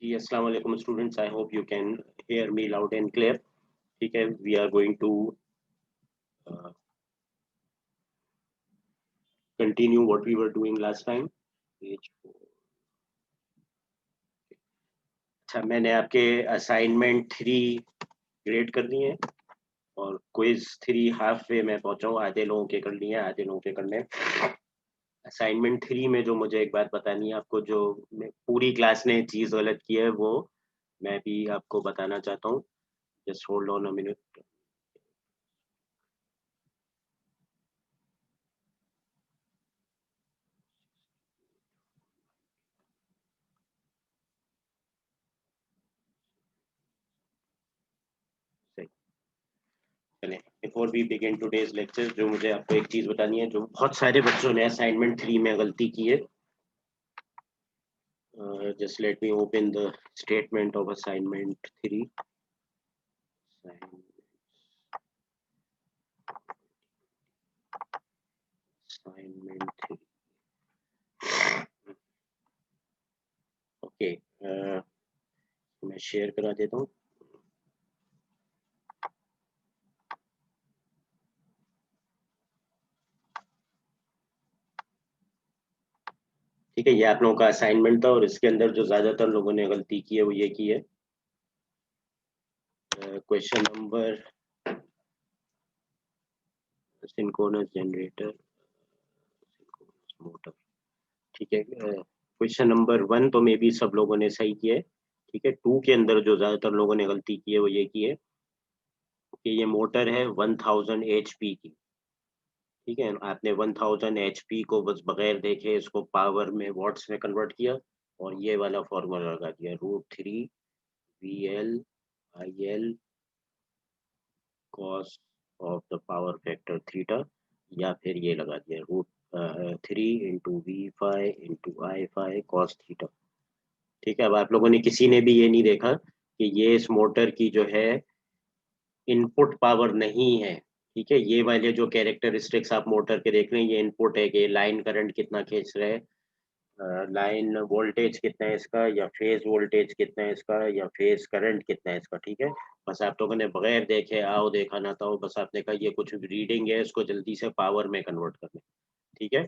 जी, अस्सलाम वालेकुम students, I hope you can hear me loud and clear. ठीक है, we are going to continue what we were doing last time. Page 4. अच्छा, मैंने आपके assignment 3 grade कर दिए हैं और क्विज 3 हाफ वे में पहुंचा हूँ। आधे लोगों के कर लिए, आधे लोगों के करने। असाइनमेंट 3 में जो मुझे एक बात बतानी है आपको, जो पूरी क्लास ने चीज गलत की है वो मैं भी आपको बताना चाहता हूँ। Just hold on a minute. चले, before we begin today's lecture, जो मुझे आपको एक चीज बतानी है, जो बहुत सारे बच्चों ने असाइनमेंट 3 में गलती की है। Just let me open the statement of assignment 3। Assignment 3, okay, मैं शेयर करा देता हूँ। ठीक है, ये आप लोगों का असाइनमेंट था और इसके अंदर जो ज्यादातर लोगों ने गलती की है वो ये की है। Question number synchronous generator motor. ठीक है, क्वेश्चन नंबर 1 तो मे बी सब लोगों ने सही किया है। ठीक है, 2 के अंदर जो ज्यादातर लोगों ने गलती की है वो ये की है कि ये मोटर है 1000 HP की। ठीक है, आपने 1000 HP को बस बगैर देखे इसको पावर में वॉट्स में कन्वर्ट किया और ये वाला फॉर्मूला लगा दिया, √3 VL cos of the power factor theta, या फिर ये लगा दिया √3 × V∅ × I∅ cos थीटा। ठीक है, अब आप लोगों ने किसी ने भी ये नहीं देखा कि ये इस मोटर की जो है इनपुट पावर नहीं है। ठीक है, ये वाले जो कैरेक्टरिस्टिक्स आप मोटर के देख रहे हैं ये इनपुट है कि लाइन करंट कितना खींच रहा है, लाइन वोल्टेज कितना है इसका, या फेज वोल्टेज कितना है इसका, या फेज करंट कितना है इसका। ठीक है, बस आप लोगों ने बगैर देखे आओ देखा ना था, बस आपने कहा ये कुछ रीडिंग है, इसको जल्दी से पावर में कन्वर्ट करना। ठीक है,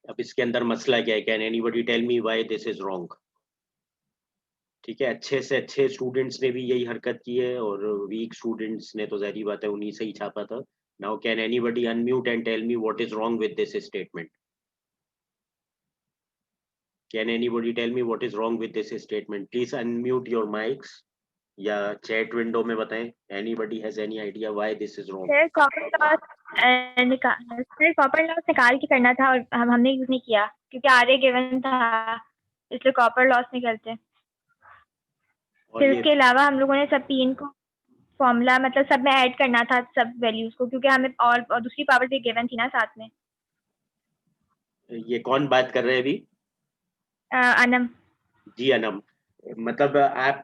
अब इसके अंदर मसला क्या है? Can anybody tell me why this is wrong? ठीक है, अच्छे से अच्छे स्टूडेंट्स ने भी यही हरकत की है और वीक स्टूडेंट्स ने तो जाहिर बात है उन्हीं से ही छापा था। Now can anybody unmute and tell me what is wrong with this statement? Can anybody tell me what is wrong with this statement? Please unmute your mics या चैट विंडो में बताएं। Anybody has any idea why this is wrong? Sir copper loss निकाल के करना था और हमने use नहीं किया क्योंकि आरे गिवन था, इसलिए कॉपर लॉस निकलते। फिर उसके अलावा हम लोगों ने सब पीन को फॉर्मूला मतलब सब में ऐड करना था सब वैल्यूज को, क्योंकि हमें और दूसरी पावर भी गिवन थी ना साथ में। ये कौन बात कर रहे हैं अभी? अनम जी अनम, मतलब आप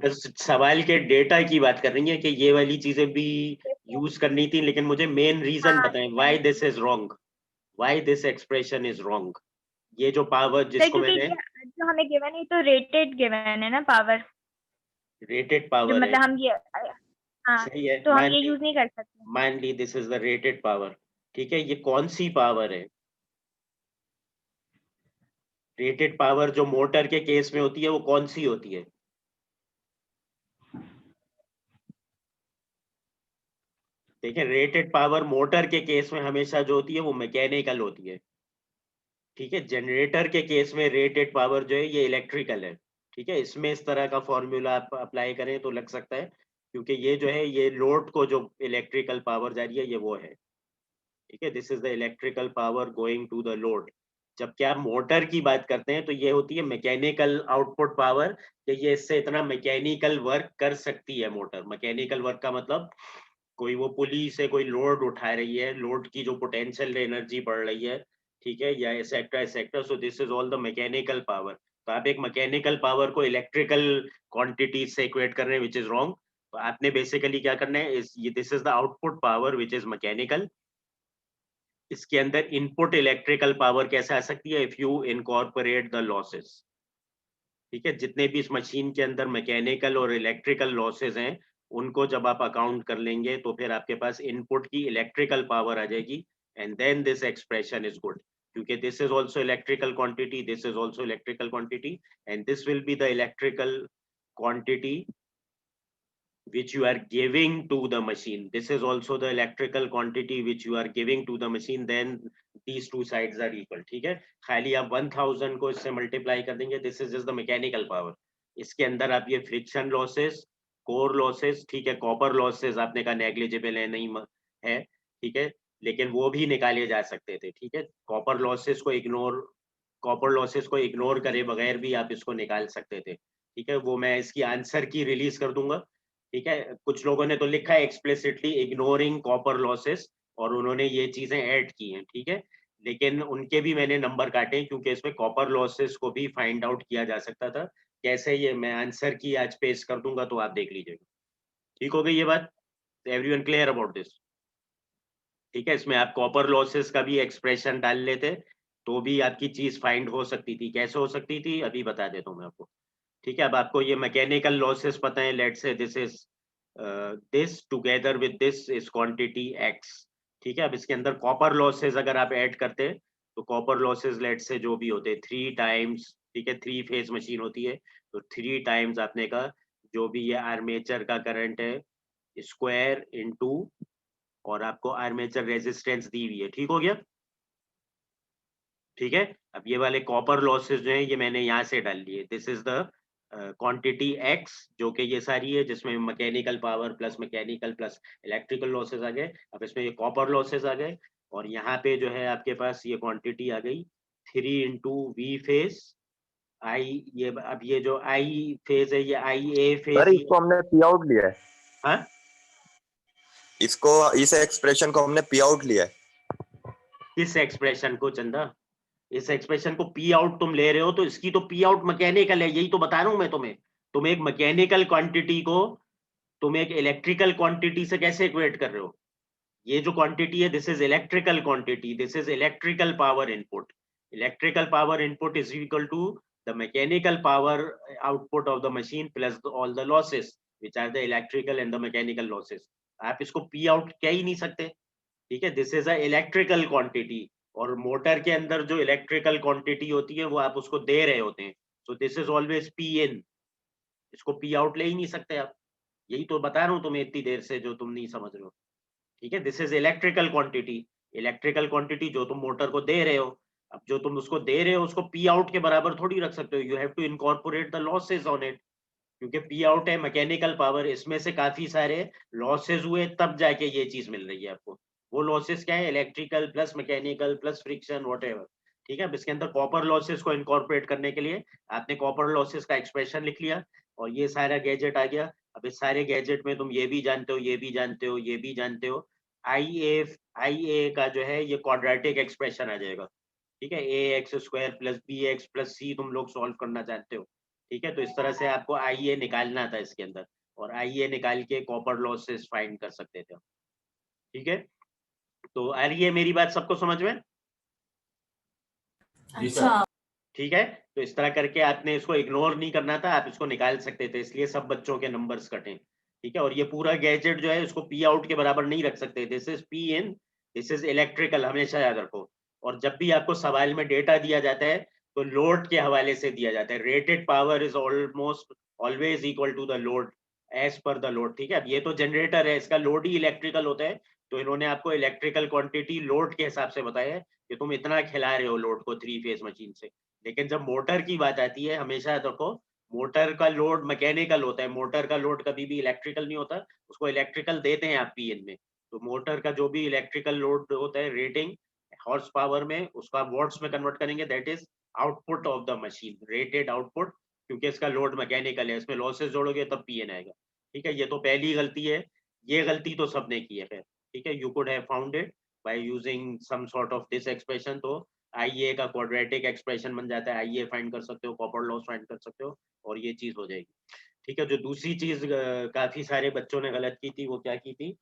बस सवाल के डेटा की बात कर रही हैं कि ये वाली चीजें भी यूज करनी थी, लेकिन मुझे मेन रीजन बताएं why this is wrong, why this expression is wrong. ये जो पावर जिसको मैंने जो हमें गिवन है तो रेटेड गिवन है ना पावर, रेटेड जो पावर है। मतलब हम ये हाँ सही है, तो हम ये यूज नहीं कर सकते। मान ली this is the rated power. ठीक है, ये कौन सी पावर है? रेटेड पावर जो मोटर के केस में होती है वो कौन सी होती है? देखिए, रेटेड पावर मोटर के केस में हमेशा जो होती है वो मैकेनिकल होती है। ठीक है, जनरेटर के केस में रेटेड पावर जो है ये इलेक्ट्रिकल है। ठीक है, इसमें इस तरह का फॉर्मूला आप अप्लाई करें तो लग सकता है, क्योंकि ये जो है ये लोड को जो इलेक्ट्रिकल पावर जा रही है ये वो है। ठीक है, this is the electrical power going to the load. जब क्या मोटर की बात करते हैं तो ये होती है मैकेनिकल आउटपुट पावर, कि ये इससे इतना मैकेनिकल वर्क कर सकती है मोटर। मैकेनिकल वर्क का मतलब कोई वो पुली से कोई लोड उठा रही है, लोड की जो पोटेंशियल एनर्जी बढ़ रही है, ठीक है, या etcetera, so this is all the mechanical power. तो आप एक मैकेनिकल पावर को इलेक्ट्रिकल क्वांटिटी से इक्वेट कर रहे हैं, विच इज रॉन्ग। तो आपने बेसिकली क्या करना है, this is the output power which is mechanical. इसके अंदर इनपुट इलेक्ट्रिकल पावर कैसे आ सकती है? If you incorporate the losses. ठीक है, जितने भी इस मशीन के अंदर मैकेनिकल और इलेक्ट्रिकल लॉसेस हैं, उनको जब आप अकाउंट कर लेंगे तो फिर आपके पास इनपुट की इलेक्ट्रिकल पावर आ जाएगी, and then this expression is good, क्योंकि this is also electrical quantity, this is also electrical quantity, and this will be the electrical quantity which you are giving to the machine. This is also the electrical quantity which you are giving to the machine. Then these two sides are equal. ठीक है, खाली आप 1000 को इससे multiply कर देंगे. This is just the mechanical power. इसके अंदर आप ये फ्रिक्शन लॉसेस, कोर लॉसेस, ठीक है, कॉपर लॉसेस आपने कहा नेग्लिजिबल है, नहीं है, ठीक है, लेकिन वो भी निकाले जा सकते थे. ठीक है, कॉपर लॉसेस को इग्नोर करे बगैर भी आप इसको निकाल सकते थे. ठीक है, वो मैं इसकी आंसर की रिलीज कर दूंगा. ठीक है, कुछ लोगों ने तो लिखा है एक्सप्लिसिटली इग्नोरिंग कॉपर लॉसेस, और उन्होंने ये चीजें ऐड की हैं. ठीक है, लेकिन उनके भी मैंने नंबर काटे क्योंकि इसमें कॉपर लॉसेस को भी फाइंड आउट किया जा सकता था. कैसे, ये मैं आंसर की आज पेश कर दूंगा, तो आप देख लीजिएगा. ठीक हो गई ये बात? Everyone clear about this? ठीक है, इसमें आप कॉपर लॉसेस का भी एक्सप्रेशन डाल लेते तो भी आपकी चीज फाइंड हो सकती थी. कैसे हो सकती थी अभी बता देता हूँ मैं आपको. ठीक है, अब आपको ये मैकेनिकल लॉसेस पता है. Let's say this is this together with this is quantity x. ठीक है, अब इसके अंदर कॉपर लॉसेस अगर आप ऐड करते तो कॉपर लॉसेस लेट्स से जो भी होते 3 टाइम्स, ठीक है, 3 फेज मशीन होती है, तो 3 टाइम्स आपने का जो भी ये आर्मेचर का करंट है स्क्वायर इनटू, और आपको आर्मेचर रेजिस्टेंस दी हुई है. ठीक हो गया? ठीक है, अब ये वाले कॉपर लॉसेस जो है ये मैंने यहाँ से डाल लिए. This is the quantity x, जो कि ये सारी है, जिसमें mechanical power plus mechanical plus electrical losses आ गए. अब इसमें ये कॉपर लॉसेस आ गए, और यहाँ पे जो है आपके पास ये क्वांटिटी आ गई 3 इंटू वी फेज आई. ये अब ये जो आई फेज है ये आई ए फेज सर ही इसको हमने पी आउट लिया है. हाँ, इसको, इस एक्सप्रेशन को हमने पी आउट लिया है. इस एक्सप्रेशन को चंदा, इस एक्सप्रेशन को पी आउट तुम ले रहे हो, तो इसकी तो पी आउट मैकेनिकल है. यही तो बता रहा हूं मैं तुम्हें. तुम एक मैकेनिकल क्वांटिटी को तुम एक इलेक्ट्रिकल क्वांटिटी से कैसे इक्वेट कर रहे हो? ये जो क्वांटिटी है this is electrical quantity, this is electrical power input. Electrical power input is equal to the mechanical power output of the machine plus all the losses which are the electrical and the mechanical losses. आप इसको P out कह ही नहीं सकते. ठीक है, this is a electrical quantity, और motor के अंदर जो इलेक्ट्रिकल क्वांटिटी होती है वो आप उसको दे रहे होते हैं. So this is always P in. इसको पी आउट ले ही नहीं सकते आप. यही तो बता रहा हूँ तुम्हें इतनी देर से, जो तुम नहीं समझ रहे हो. ठीक है, this is electrical quantity. Electrical quantity जो तुम मोटर को दे रहे हो, अब जो तुम उसको दे रहे हो उसको पी आउट के बराबर थोड़ी रख सकते हो. You have to incorporate the losses on it, क्योंकि पी आउट है मैकेनिकल पावर, इसमें से काफी सारे लॉसेस हुए तब जाके ये चीज मिल रही है आपको. वो लॉसेस क्या है? Electrical plus mechanical plus friction whatever. ठीक है, अब इसके अंदर कॉपर लॉसेस को इनकॉर्पोरेट करने के लिए आपने कॉपर लॉसेस का एक्सप्रेशन लिख लिया, और ये सारा गैजेट आ गया. अब इस सारे गैजेट में तुम ये भी जानते हो, ये भी जानते हो, ये भी जानते हो, आई ए का जो है ये क्वाड्रेटिक एक्सप्रेशन आ जाएगा. ठीक है, A x square plus B x plus C तुम लोग सॉल्व करना जानते हो. ठीक है, तो इस तरह से आपको आई ए निकालना था इसके अंदर, और आई ए निकाल के कॉपर लॉसेस फाइंड कर सकते थे. ठीक है, तो आ रही है मेरी बात सबको समझ में? अच्छा. ठीक है, तो इस तरह करके आपने इसको इग्नोर नहीं करना था, आप इसको निकाल सकते थे, इसलिए सब बच्चों के नंबर्स कटे. ठीक है, और ये पूरा गैजेट जो है इसको पी आउट के बराबर नहीं रख सकते. This is P in, this is electrical, हमेशा याद रखो. और जब भी आपको सवाल में डेटा दिया जाता है तो लोड के हवाले से दिया जाता है. Rated power is almost always equal to the load as per the load. ठीक है, अब ये तो जनरेटर है, इसका लोड ही इलेक्ट्रिकल होता है, तो इन्होंने आपको इलेक्ट्रिकल क्वांटिटी लोड के हिसाब से बताया है कि तुम इतना खिला रहे हो लोड को 3 फेज मशीन से. लेकिन जब मोटर की बात आती है, हमेशा देखो मोटर का लोड मैकेनिकल होता है, मोटर का लोड कभी भी इलेक्ट्रिकल नहीं होता. उसको इलेक्ट्रिकल देते हैं आप पीएन में. तो मोटर का जो भी इलेक्ट्रिकल लोड होता है रेटिंग हॉर्स पावर में, उसका वॉट्स में कन्वर्ट करेंगे, that is output of the machine, rated output. क्योंकि इसका लोड मैकेनिकल है, इसमें लॉसेस जोड़ोगे तब पीएन आएगा. ठीक है, ये तो पहली गलती है. ये गलती तो सबने की है. ठीक है, you could have found it by using some sort of this expression. तो आईए का क्वाड्रेटिक एक्सप्रेशन बन जाता है, आईए फाइंड कर सकते हो, कॉपर लॉस फाइंड कर सकते हो, और ये चीज हो जाएगी. ठीक है, जो दूसरी चीज काफी सारे बच्चों ने गलत की थी, वो क्या की थी?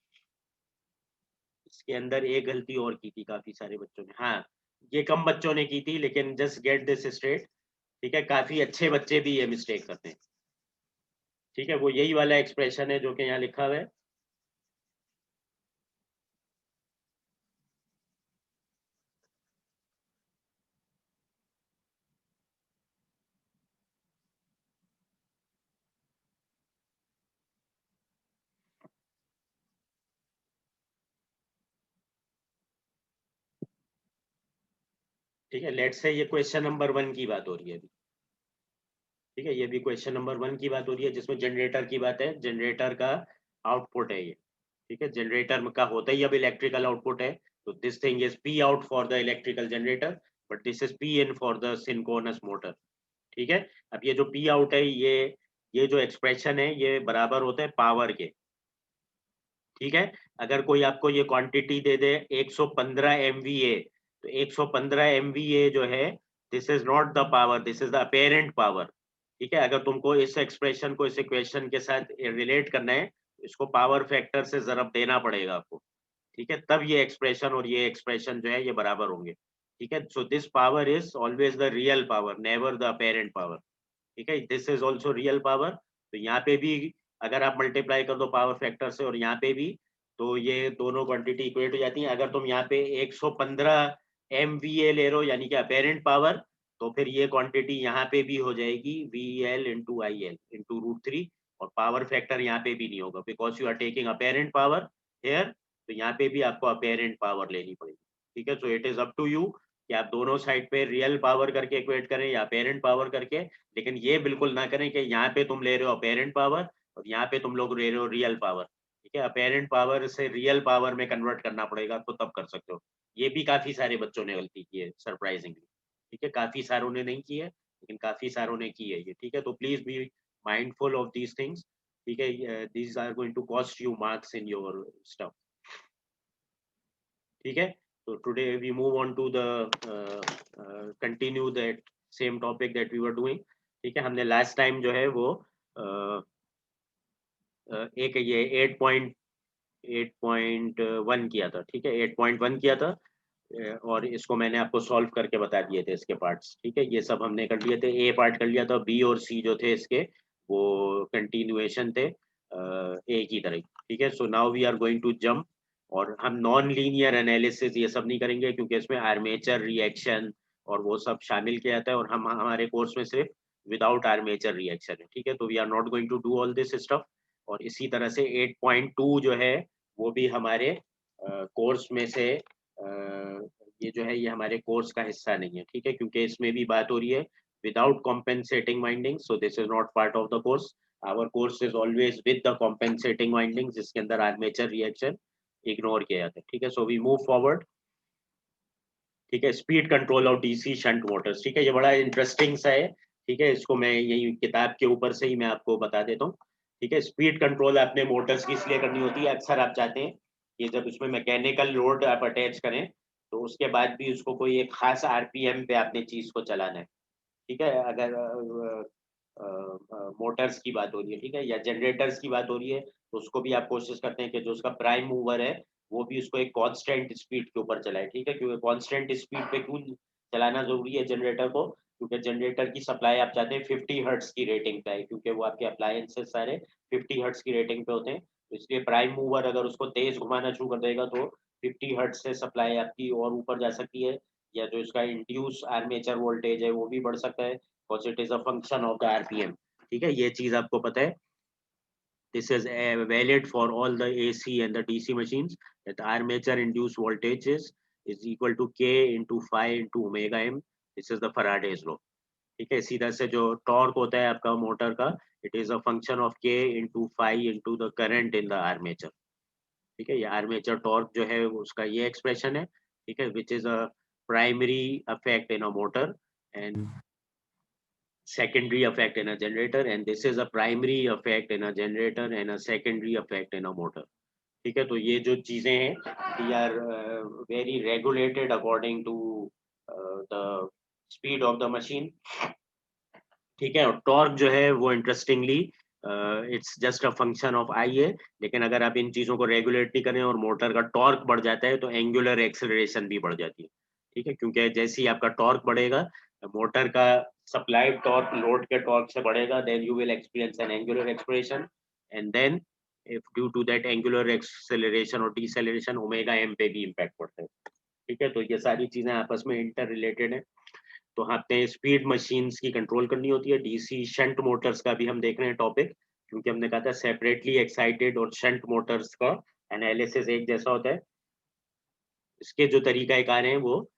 इसके अंदर एक गलती और की थी काफी सारे बच्चों ने. हाँ, ये कम बच्चों ने की थी, लेकिन जस्ट गेट दिस स्ट्रेट. ठीक है, काफी अच्छे बच्चे भी ये मिस्टेक करते हैं। ठीक है, वो यही वाला एक्सप्रेशन है जो कि यहाँ लिखा हुआ है। ठीक है, लेट्स से ये क्वेश्चन नंबर 1 की बात हो रही है अभी। ठीक है, ये भी क्वेश्चन नंबर 1 की बात हो रही है जिसमें जनरेटर की बात है, जनरेटर का आउटपुट है ये। ठीक है, जनरेटर का होता ही अब इलेक्ट्रिकल आउटपुट है, तो this thing is P out for the electrical generator, but this is P in for the synchronous motor. ठीक है, अब ये जो पी आउट है, ये जो एक्सप्रेशन है ये बराबर होता है पावर के। ठीक है, अगर कोई आपको ये क्वांटिटी दे दे 115 MVA, तो 115 MVA जो है, this is not the power, this is the apparent power. ठीक है, अगर तुमको इस एक्सप्रेशन को इस इक्वेशन के साथ रिलेट करना है, इसको पावर फैक्टर से ज़रब देना पड़ेगा आपको। ठीक है, तब ये एक्सप्रेशन और ये एक्सप्रेशन जो है ये बराबर होंगे। ठीक है, so this power is always the real power, never the apparent power. ठीक है, this is also real power. तो यहाँ पे भी अगर आप मल्टीप्लाई कर दो पावर फैक्टर से और यहाँ पे भी, तो ये दोनों क्वांटिटी इक्वेट हो जाती हैं। अगर तुम यहाँ पे 115 MVA ले रहे हो यानी कि अपेरेंट पावर, तो फिर ये क्वांटिटी यहाँ पे भी हो जाएगी VL इंटू IL इंटू √3, और पावर फैक्टर यहाँ पे भी नहीं होगा because you are taking apparent power here, तो यहाँ पे भी आपको अपेरेंट पावर लेनी पड़ेगी। ठीक है, so it is up to you कि आप दोनों साइड पे रियल पावर करके इक्वेट करें या अपेरेंट पावर करके, लेकिन ये बिल्कुल ना करें कि यहाँ पे तुम ले रहे हो अपेरेंट पावर और यहाँ पे तुम लोग ले रहे हो रियल पावर। ठीक है, अपेरेंट पावर से रियल पावर में कन्वर्ट करना पड़ेगा, तो तब कर सकते हो। ये भी काफी सारे बच्चों ने गलती की है सरप्राइजिंगली। ठीक है, काफी सारों ने नहीं की है लेकिन काफी सारों ने की है ये। ठीक है, तो please be mindful of these things. ठीक है, these are going to cost you marks in your stuff. ठीक है, तो today we move on to the continue that same topic that we were doing. ठीक है, हमने लास्ट टाइम जो है वो एक ये 8.1 किया था। ठीक है, 8.1 किया था, और इसको मैंने आपको सॉल्व करके बता दिए थे इसके पार्ट्स। ठीक है, ये सब हमने कर लिए थे, ए पार्ट कर लिया था, बी और सी जो थे इसके वो कंटिन्यूएशन थे ए की तरह। ठीक है, so now we are going to jump, और हम नॉन लीनियर एनालिसिस ये सब नहीं करेंगे क्योंकि इसमें आर्मेचर रिएक्शन और वो सब शामिल किया जाता है, और हम हमारे कोर्स में सिर्फ विदाउट आर्मेचर रिएक्शन है। ठीक है, तो we are not going to do all this stuff. और इसी तरह से 8.2 जो है वो भी हमारे कोर्स में से ये जो है ये हमारे कोर्स का हिस्सा नहीं है। ठीक है, क्योंकि इसमें भी बात हो रही है without compensating winding, so this is not part of the course. Our course is always with the compensating winding जिसके अंदर आर्मेचर रिएक्शन इग्नोर किया जाता है। ठीक है, सो वी मूव फॉरवर्ड। ठीक है, speed control of DC shunt Motors. ठीक है, ये बड़ा इंटरेस्टिंग सा है। ठीक है, इसको मैं यही किताब के ऊपर से ही मैं आपको बता देता हूँ। ठीक है, स्पीड कंट्रोल आपने मोटर्स की इसलिए करनी होती है, अक्सर आप चाहते हैं कि जब उसमें मैकेनिकल लोड आप अटैच करें तो उसके बाद भी उसको कोई एक खास RPM पे आपने चीज को चलाना है। ठीक है, अगर मोटर्स की बात हो रही है, ठीक है, या जनरेटर्स की बात हो रही है, तो उसको भी आप कोशिश करते हैं कि जो उसका प्राइम मूवर है वो भी उसको एक कांस्टेंट स्पीड के ऊपर चलाए। ठीक है, क्योंकि कांस्टेंट स्पीड पे क्यों चलाना जरूरी है जनरेटर को, क्योंकि जनरेटर की सप्लाई आप चाहते हैं 50 हर्ट्ज की रेटिंग पे आए, क्योंकि वो आपके अप्लायंसेस सारे 50 हर्ट्ज की रेटिंग पे होते हैं। तो इसलिए प्राइम मूवर अगर उसको तेज घुमाना शुरू कर देगा तो 50 हर्ट्ज से सप्लाई आपकी और ऊपर जा सकती है, या जो इसका इंड्यूस आर्मेचर वोल्टेज है वो भी बढ़ सकता है, because it is a function of the RPM। ठीक है, ये चीज आपको पता है। This is valid for all the AC and the DC machines, that armature induced voltage is equal to K into phi into omega m. This is the Faraday's law। ठीक है, इसी तरह से जो टॉर्क होता है आपका मोटर का, it is a function of K into phi into the current in the armature। ठीक है, ये आर्मेचर टॉर्क जो है उसका ये एक्सप्रेशन है। ठीक है, which is a primary affect in a motor and secondary effect in a generator, and this is a primary effect in a generator and a secondary effect in a motor। ठीक है, तो ये जो चीजें हैं they are very regulated according to the speed of the machine। ठीक है, और टॉर्क जो है वो interestingly it's just a function of I है, लेकिन अगर आप इन चीजों को रेगुलेट नहीं करें और मोटर का टॉर्क बढ़ जाता है तो एंगुलर एक्सेलरेशन भी बढ़ जाती है। ठीक है, क्योंकि जैसे ही आपका टॉर्क बढ़ेगा मोटर का supplied torque load के torque से बढ़ेगा, then you will experience an angular acceleration, and then if due to that angular acceleration or deceleration omega m पे भी impact पड़ता है. ठीक है, तो ये सारी चीजें आपस में इंटर रिलेटेड है. तो हमने स्पीड मशीन्स की कंट्रोल करनी होती है. डीसी शंट मोटर्स का भी हम देख रहे हैं टॉपिक, क्योंकि हमने कहा था सेपरेटली एक्साइटेड और शंट मोटर्स का एनालिसिस एक जैसा होता है. इसके जो तरीकाकार हैं वो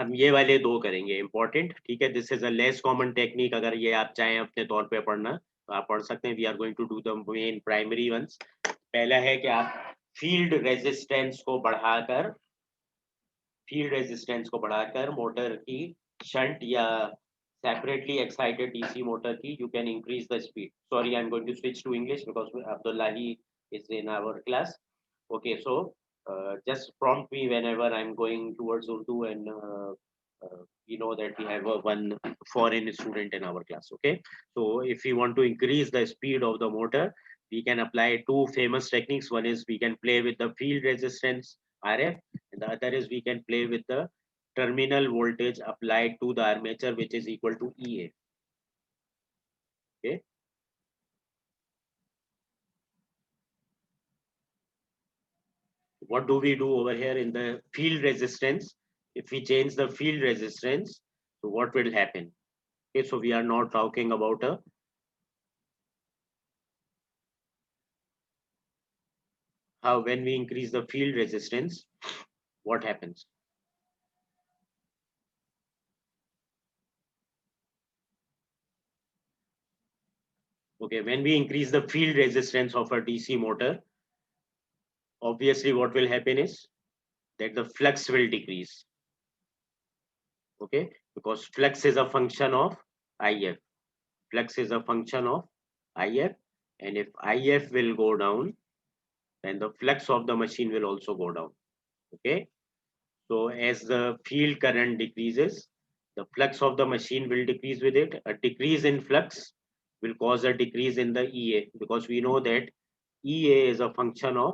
हम ये वाले दो करेंगे इंपॉर्टेंट. ठीक है, this is a less common technique. अगर ये आप चाहें अपने तौर पे पढ़ना तो आप पढ़ सकते हैं. We are going to do the main primary ones. पहला है कि आप फील्ड रेजिस्टेंस को बढ़ाकर मोटर की शंट या separately excited DC motor key, you can increase the speed. Sorry, I'm going to switch to English because Abdullahi is in our class. Okay, so just prompt me whenever I'm going towards Urdu, and you know that we have one foreign student in our class. Okay, so if we want to increase the speed of the motor, we can apply two famous techniques. One is we can play with the field resistance RF, and the other is we can play with the terminal voltage applied to the armature, which is equal to EA. Okay. What do we do over here in the field resistance? If we change the field resistance, so what will happen? Okay, so we are not talking about how when we increase the field resistance, what happens? Okay, when we increase the field resistance of a DC motor, obviously what will happen is that the flux will decrease. Okay, because flux is a function of IF. Flux is a function of IF, and if IF will go down, then the flux of the machine will also go down. Okay, so as the field current decreases, the flux of the machine will decrease with it. A decrease in flux will cause a decrease in the EA, because we know that EA is a function of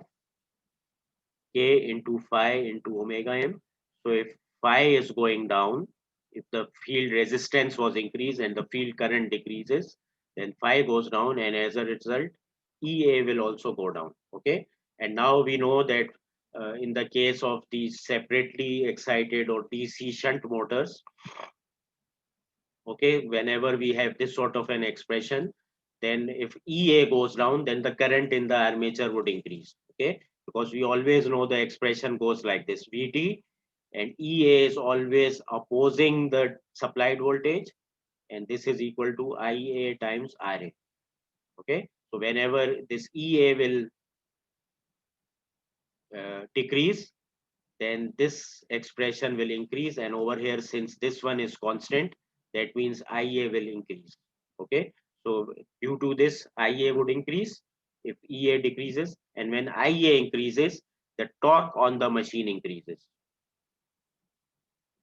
K into phi into omega m. So if phi is going down, if the field resistance was increased and the field current decreases, then phi goes down, and as a result, EA will also go down. Okay, and now we know that in the case of these separately excited or DC shunt motors, okay, whenever we have this sort of an expression, then if EA goes down, then the current in the armature would increase. Okay, because we always know the expression goes like this: VT, and EA is always opposing the supplied voltage, and this is equal to IA times RA. Okay, so whenever this EA will decrease, then this expression will increase, and over here, since this one is constant, that means IA will increase. Okay, so due to this, IA would increase if EA decreases, and when IA increases, the torque on the machine increases,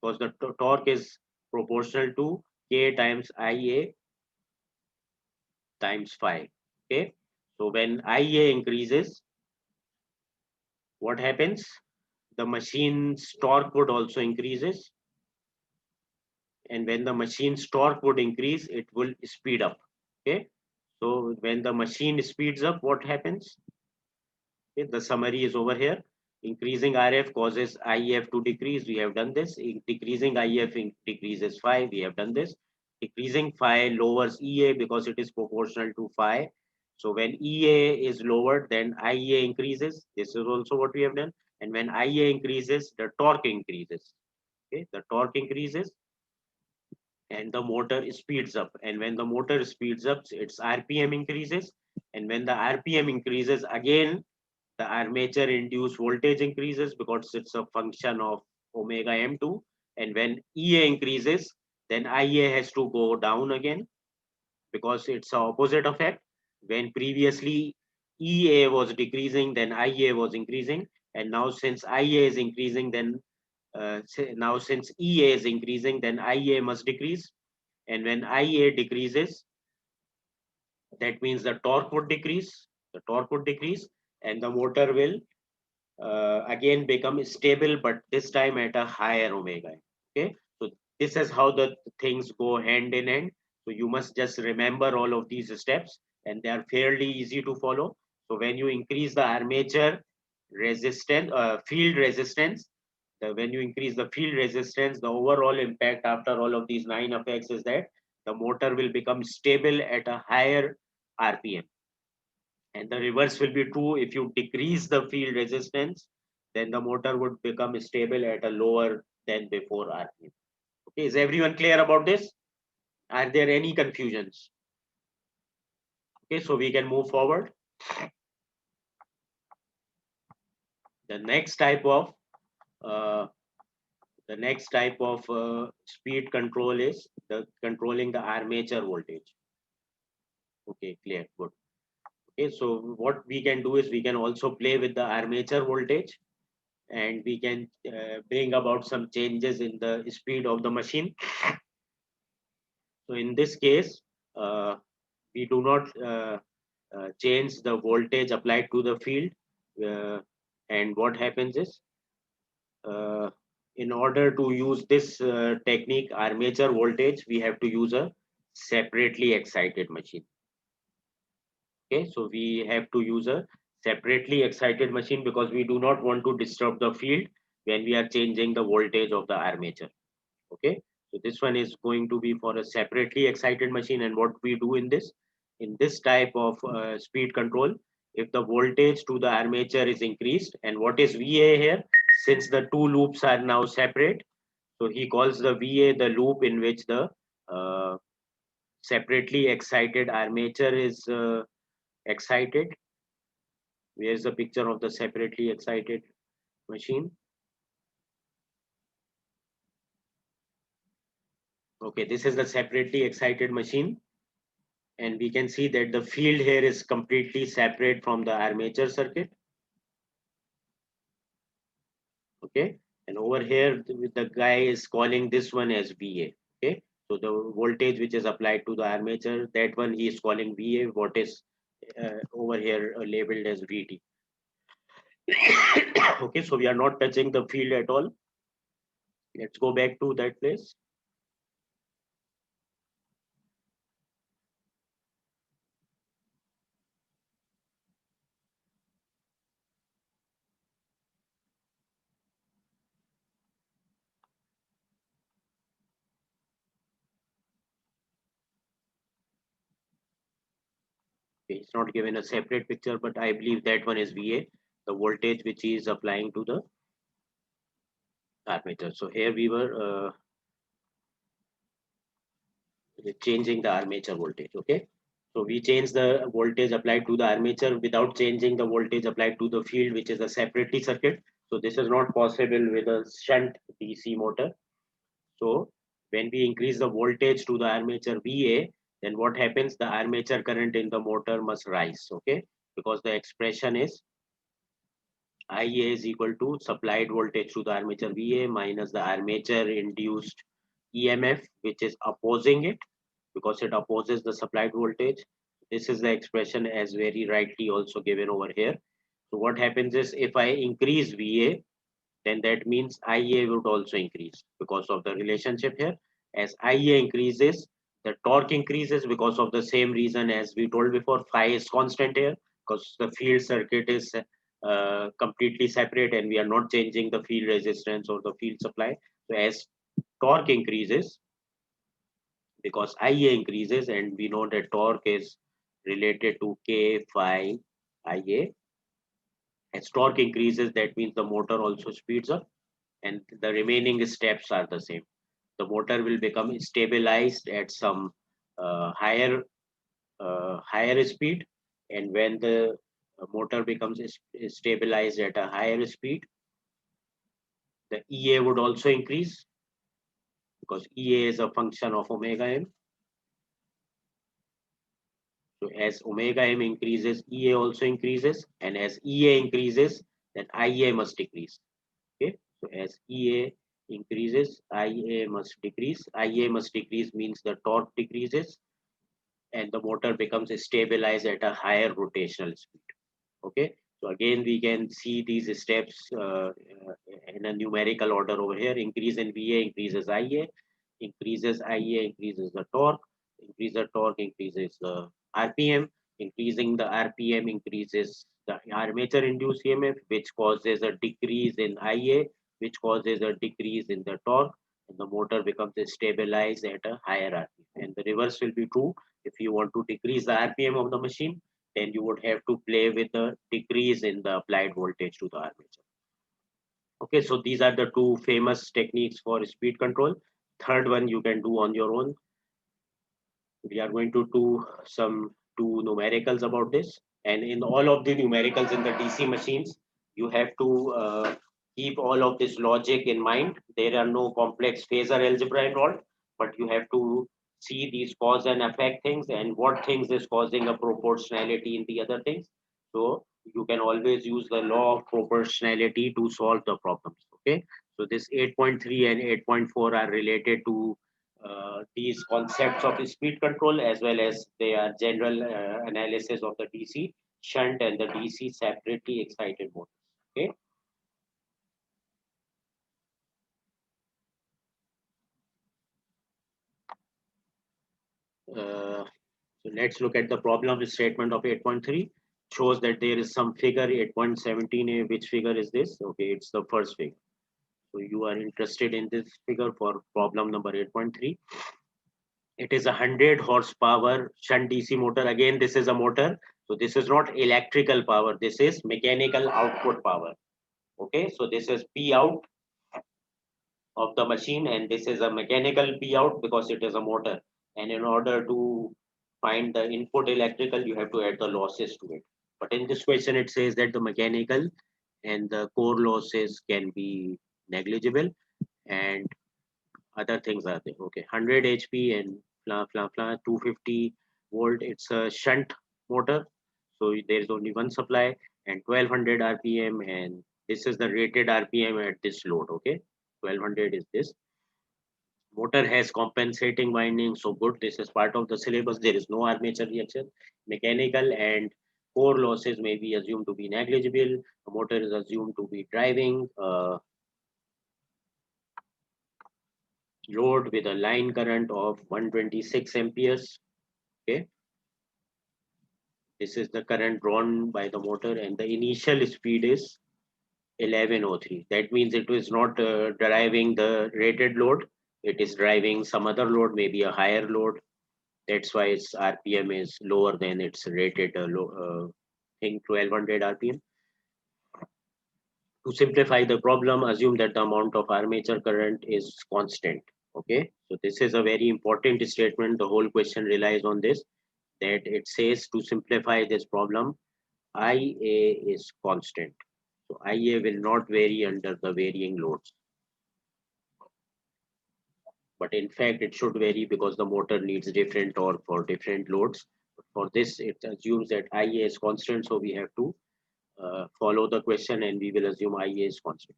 because the torque is proportional to K times IA times phi. Okay, so when IA increases, what happens? The machine's torque would also increases, and when the machine's torque would increase, it will speed up. Okay, so when the machine speeds up, what happens? Okay, the summary is over here. Increasing RF causes IF to decrease. We have done this. Decreasing IF decreases phi. We have done this. Decreasing phi lowers EA because it is proportional to phi. So when EA is lowered, then IA increases. This is also what we have done. And when IA increases, the torque increases. Okay, the torque increases, and the motor speeds up, and when the motor speeds up, its RPM increases, and when the RPM increases, again the armature induced voltage increases because it's a function of omega m2, and when EA increases, then IA has to go down again because it's the opposite effect. When previously EA was decreasing, then IA was increasing, and now since IA is increasing, then now since EA is increasing, then IA must decrease. And when IA decreases, that means the torque would decrease. The torque would decrease, and the motor will again become stable, but this time at a higher omega. Okay, so this is how the things go hand in hand. So you must just remember all of these steps, and they are fairly easy to follow. So when you increase the armature resistance, field resistance, when you increase the field resistance, the overall impact after all of these 9 effects is that the motor will become stable at a higher RPM. And the reverse will be true. If you decrease the field resistance, then the motor would become stable at a lower than before RPM. Okay, is everyone clear about this? Are there any confusions? Okay, so we can move forward. The next type of speed control is controlling the armature voltage. Okay, clear, good. Okay, so what we can do is we can also play with the armature voltage, and we can bring about some changes in the speed of the machine. So in this case, we do not change the voltage applied to the field, and what happens is, in order to use this technique, armature voltage, we have to use a separately excited machine. Okay, so we have to use a separately excited machine because we do not want to disturb the field when we are changing the voltage of the armature. Okay, so this one is going to be for a separately excited machine. And what we do in this type of speed control, if the voltage to the armature is increased, and what is VA here, since the two loops are now separate, so he calls the VA the loop in which the separately excited armature is excited. Where's the picture of the separately excited machine? Okay, this is the separately excited machine, and we can see that the field here is completely separate from the armature circuit. Okay, and over here the guy is calling this one as VA. Okay, so the voltage which is applied to the armature, that one he is calling VA, what is over here labeled as VT. Okay, so we are not touching the field at all. Let's go back to that place. Okay, it's not given a separate picture, but I believe that one is VA, the voltage which he is applying to the armature. So here we were changing the armature voltage. Okay, so we change the voltage applied to the armature without changing the voltage applied to the field, which is a separately circuit. So this is not possible with a shunt DC motor. So when we increase the voltage to the armature VA, then what happens? The armature current in the motor must rise. Okay, because the expression is IA is equal to supplied voltage to the armature VA minus the armature induced EMF, which is opposing it, because it opposes the supplied voltage. This is the expression as very rightly also given over here. So what happens is, if I increase VA, then that means IA would also increase because of the relationship here. As IA increases, the torque increases because of the same reason as we told before. Phi is constant here because the field circuit is completely separate and we are not changing the field resistance or the field supply. So as torque increases, because IA increases, and we know that torque is related to K phi IA. As torque increases, that means the motor also speeds up, and the remaining steps are the same. The motor will become stabilized at some higher speed, and when the motor becomes stabilized at a higher speed, the EA would also increase because EA is a function of omega m. So as omega m increases, EA also increases, and as EA increases, then IA must decrease. Okay, so as EA increases, IA must decrease. IA must decrease means the torque decreases, and the motor becomes stabilized at a higher rotational speed. Okay, so again we can see these steps in a numerical order over here. Increase in VA increases IA, increases IA, increases the torque, increases the RPM, increasing the RPM increases the armature induced EMF, which causes a decrease in IA, which causes a decrease in the torque, and the motor becomes stabilized at a higher RPM. And the reverse will be true. If you want to decrease the RPM of the machine, then you would have to play with the decrease in the applied voltage to the armature. Okay, so these are the two famous techniques for speed control. Third one you can do on your own. We are going to do two numericals about this. And in all of the numericals in the DC machines, you have to keep all of this logic in mind. There are no complex phasor algebra involved, but you have to see these cause and effect things and what things is causing a proportionality in the other things. So you can always use the law of proportionality to solve the problems. Okay, so this 8.3 and 8.4 are related to these concepts of speed control, as well as they are general analysis of the DC shunt and the DC separately excited motors. Okay. So let's look at the problem statement of 8.3. Shows that there is some figure 8.17a. Which figure is this? Okay, it's the first figure. So you are interested in this figure for problem number 8.3. It is a 100 horsepower shunt DC motor. Again, this is a motor. So this is not electrical power. This is mechanical output power. Okay, so this is P out of the machine, and this is a mechanical P out because it is a motor. And in order to find the input electrical, you have to add the losses to it. But in this question, it says that the mechanical and the core losses can be negligible, and other things are there. Okay, 100 HP and 250 volt. It's a shunt motor, so there is only one supply, and 1200 RPM, and this is the rated RPM at this load. Okay, 1200 is this. Motor has compensating winding, so good. This is part of the syllabus. There is no armature reaction. Mechanical and core losses may be assumed to be negligible. The motor is assumed to be driving load with a line current of 126 amperes. Okay, this is the current drawn by the motor, and the initial speed is 1103. That means it is not driving the rated load. It is driving some other load, maybe a higher load. That's why its RPM is lower than its rated thing, 1200 RPM. To simplify the problem, assume that the amount of armature current is constant. Okay, so this is a very important statement. The whole question relies on this, that it says to simplify this problem, IA is constant. So IA will not vary under the varying loads. But in fact, it should vary because the motor needs different torque for different loads. But for this, it assumes that IA is constant. So we have to follow the question, and we will assume IA is constant.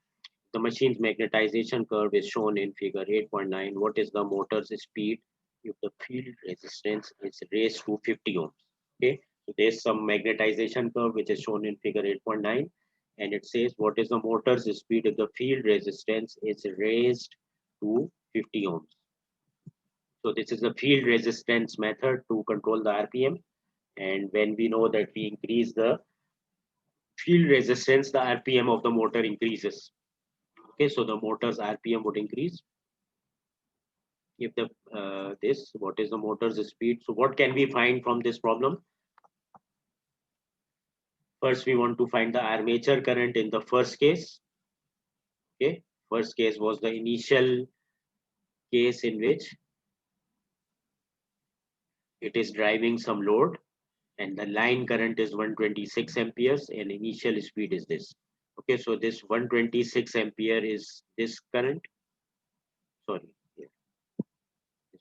The machine's magnetization curve is shown in figure 8.9. What is the motor's speed if the field resistance is raised to 50 ohms? Okay, so there's some magnetization curve which is shown in figure 8.9, and it says what is the motor's speed if the field resistance is raised to 50 ohms. So this is the field resistance method to control the RPM, and when we know that we increase the field resistance, the RPM of the motor increases. Okay, so the motor's RPM would increase. If the what is the motor's speed? So what can we find from this problem? First, we want to find the armature current in the first case. Okay, first case was the initial case in which it is driving some load, and the line current is 126 amperes, and initial speed is this. Okay, so this 126 ampere is this current. Sorry,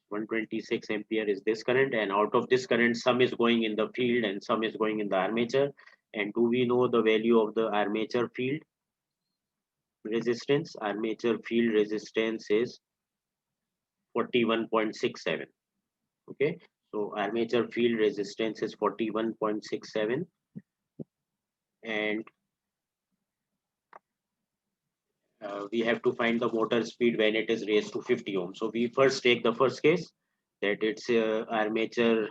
126 ampere is this current, and out of this current, some is going in the field and some is going in the armature. And do we know the value of the armature field resistance? Armature field resistance is 41.67. Okay, so armature field resistance is 41.67, and we have to find the motor speed when it is raised to 50 ohms. So we first take the first case, that its armature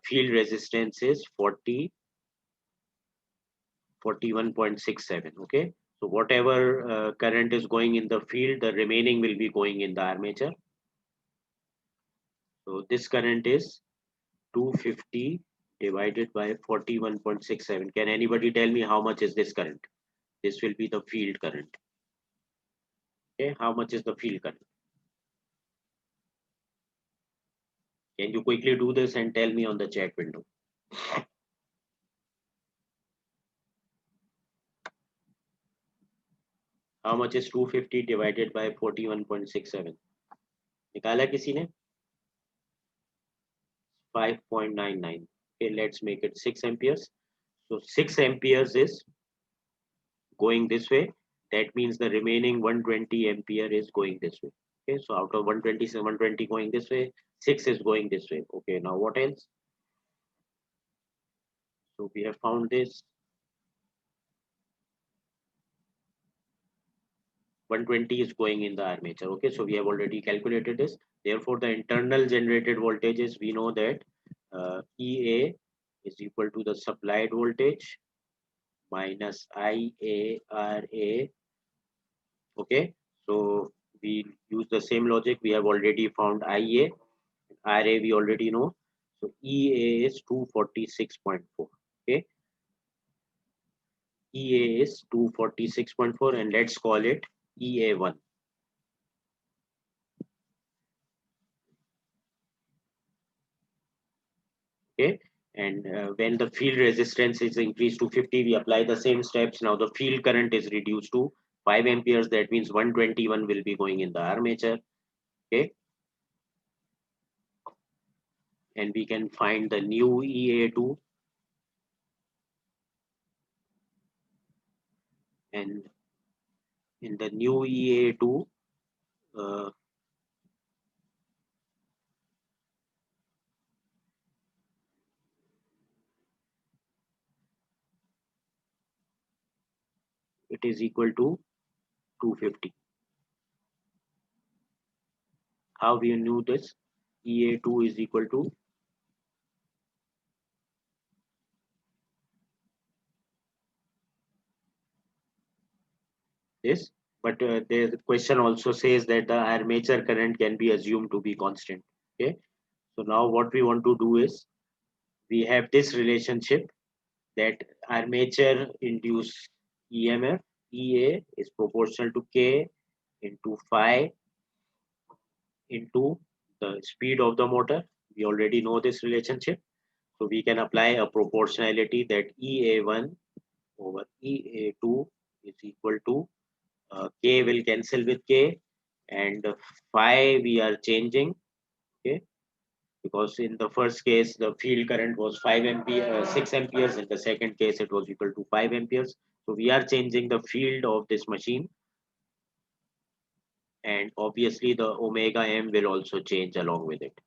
field resistance is 41.67. Okay, so whatever current is going in the field, the remaining will be going in the armature. So this current is 250 divided by 41.67. Can anybody tell me how much is this current? This will be the field current. Okay, how much is the field current? Can you quickly do this and tell me on the chat window? How much is 250 divided by 41.67? निकाला किसी ने? 5.99. Okay, let's make it 6 amperes. So 6 amperes is going this way. That means the remaining 120 ampere is going this way. Okay, so out of 120, 120 going this way, 6 is going this way. Okay, now what else? So we have found this. 120 is going in the armature. Okay, so we have already calculated this. Therefore, the internal generated voltages, we know that EA is equal to the supplied voltage minus IARA. Okay, so we use the same logic. We have already found IA, RA we already know. So EA is 246.4. Okay, EA is 246.4, and let's call it EA1. Okay, and when the field resistance is increased to 50, we apply the same steps. Now the field current is reduced to 5 amperes. That means 121 will be going in the armature. Okay, and we can find the new EA2, and in the new EA2 it is equal to 250. How we knew this? EA2 is equal to this, but the question also says that the armature current can be assumed to be constant. Okay, so now what we want to do is, we have this relationship that armature induced EMF EA is proportional to K into phi into the speed of the motor. We already know this relationship, so we can apply a proportionality that EA1 over EA2 is equal to K will cancel with K, and phi we are changing. Okay, because in the first case the field current was 6 amperes. In the second case it was equal to 5 amperes. So we are changing the field of this machine, and obviously the omega m will also change along with it.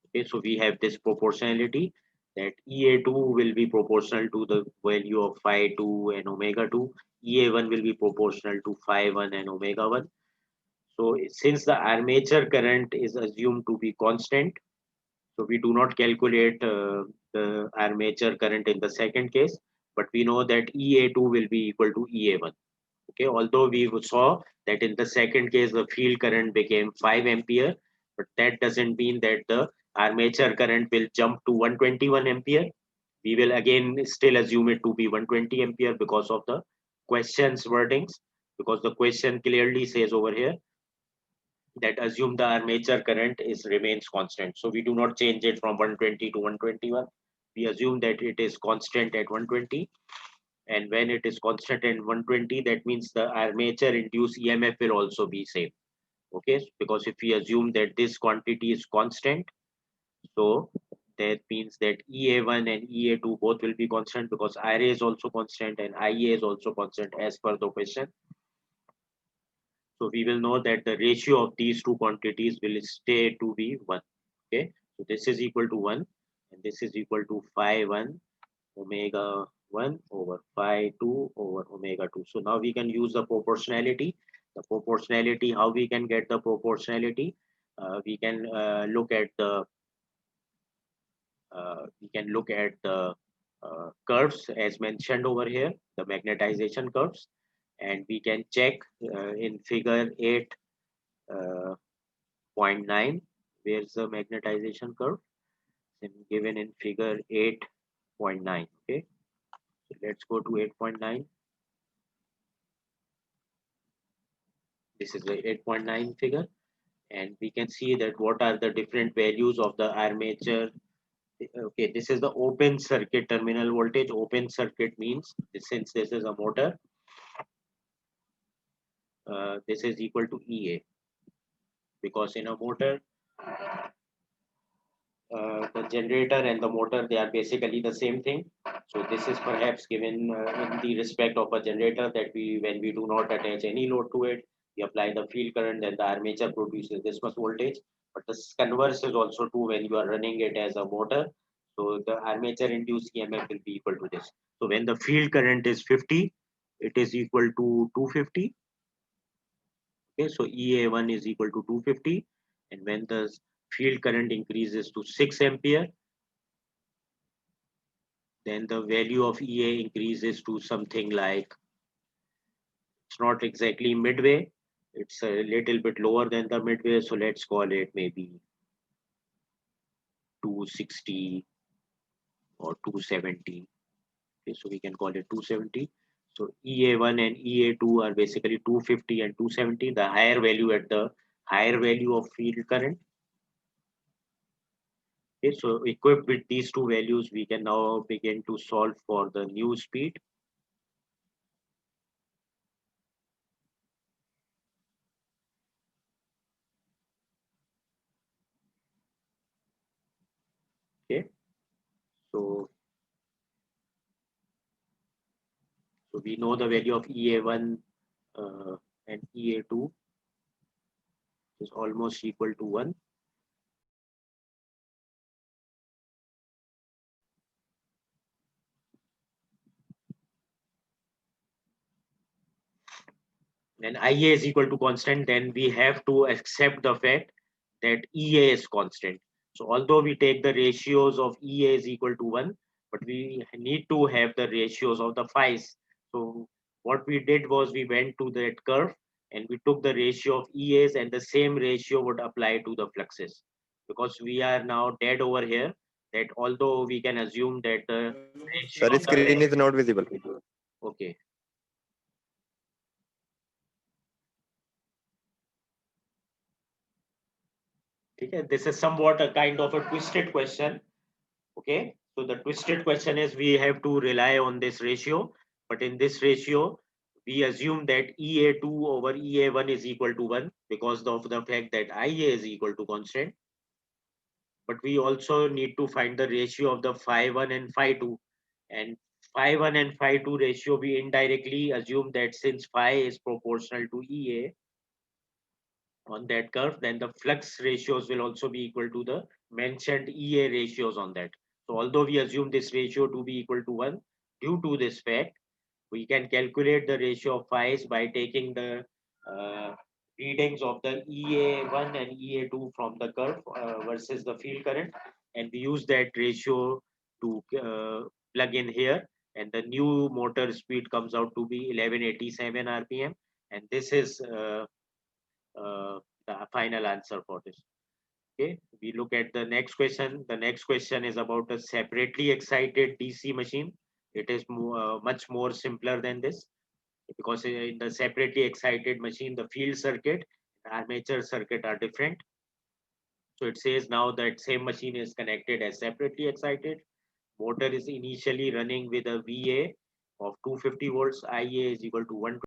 Okay, so we have this proportionality that EA2 will be proportional to the value of phi 2 and omega 2. EA1 will be proportional to phi 1 and omega 1. So since the armature current is assumed to be constant, so we do not calculate the armature current in the second case, but we know that EA2 will be equal to EA1. Okay, although we saw that in the second case the field current became 5 ampere, but that doesn't mean that the armature current will jump to 121 ampere. We will again still assume it to be 120 ampere because of the question's wordings, because the question clearly says over here that assume the armature current is remains constant. So we do not change it from 120 to 121. We assume that it is constant at 120. And when it is constant at 120, that means the armature induced EMF will also be same. Okay, because if we assume that this quantity is constant, so that means that EA1 and EA2 both will be constant, because RA is also constant and IA is also constant as per the question. So we will know that the ratio of these two quantities will stay to be 1. Okay, so this is equal to 1 and this is equal to phi 1 omega 1 over phi 2 over omega 2. So now we can use the proportionality. The proportionality, how we can get the proportionality? We can look at the curves as mentioned over here, the magnetization curves, and we can check in figure 8.9, where's the magnetization curve? Given in figure 8.9. Okay, so let's go to 8.9. This is the 8.9 figure, and we can see that what are the different values of the armature. Okay, this is the open circuit terminal voltage. Open circuit means since this is a motor, this is equal to EA, because in a motor, the generator and the motor, they are basically the same thing. So this is perhaps given in the respect of a generator, that when we do not attach any load to it, we apply the field current, then the armature produces this much voltage. But the converse is also true when you are running it as a motor. So the armature induced EMF will be equal to this. So when the field current is 50, it is equal to 250. Okay, so EA1 is equal to 250, and when the field current increases to 6 ampere, then the value of EA increases to something like, it's not exactly midway, it's a little bit lower than the midway, so let's call it maybe 260 or 270. Okay, so we can call it 270. So EA1 and EA2 are basically 250 and 270, the higher value at the higher value of field current. Okay, so equipped with these two values, we can now begin to solve for the new speed. Okay, so we know the value of EA1 and EA2 is almost equal to 1. And IA is equal to constant, then we have to accept the fact that EA is constant. So although we take the ratios of EA is equal to 1, but we need to have the ratios of the phi's. So what we did was we went to that curve and we took the ratio of EAs, and the same ratio would apply to the fluxes. Because we are now dead over here, that although we can assume that the ratio Sir, screen is not visible. Okay. Okay, this is somewhat a kind of a twisted question. Okay, so the twisted question is we have to rely on this ratio, but in this ratio, we assume that EA2 over EA1 is equal to 1 because of the fact that IA is equal to constant. But we also need to find the ratio of the phi1 and phi2. And phi1 and phi2 ratio, we indirectly assume that since phi is proportional to EA, on that curve, then the flux ratios will also be equal to the mentioned EA ratios on that. So although we assume this ratio to be equal to 1, due to this fact, we can calculate the ratio of phi's by taking the readings of the EA1 and EA2 from the curve versus the field current, and we use that ratio to plug in here, and the new motor speed comes out to be 1187 RPM, and this is the final answer for this. Okay, we look at the next question. The next question is about a separately excited DC machine. It is much more simpler than this, because in the separately excited machine, the field circuit, the armature circuit are different. So it says now that same machine is connected as separately excited. Motor is initially running with a VA of 250 volts. IA is equal to 120